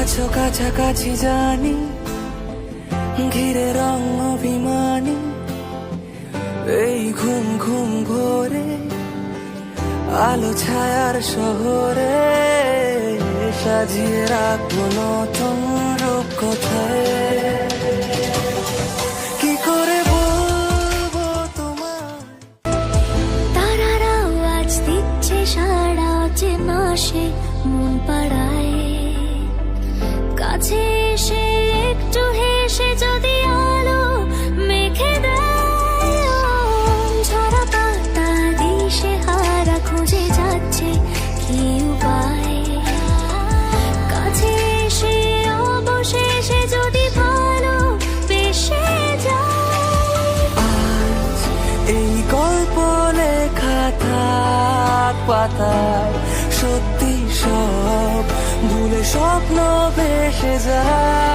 আছো কাছাকাছি জানি, ঘিরে রং অভিমানী, এই ঘুম ঘুম ভোরে আলো ছায়ার শহরে সাজিয়ে রাখবো নতুন রূপ কোথায়, কি করে বলবো তোমায়। তারারাও আজ দিচ্ছে সারা চেনা সে মন পাড়ায়, কাছে এসে একটু হেসে যদি আলো মেখে দেয়, ঝরা পাতা দিশে হারা খুঁজে যাচ্ছে কি উপায়, কাছে এসে অবশেষে যদি ভালো বেসে যায়। আজ এই গল্প লেখা থাক পাতায়, সত্যি সব ভুলে স্বপ্ন ভেসে যায়।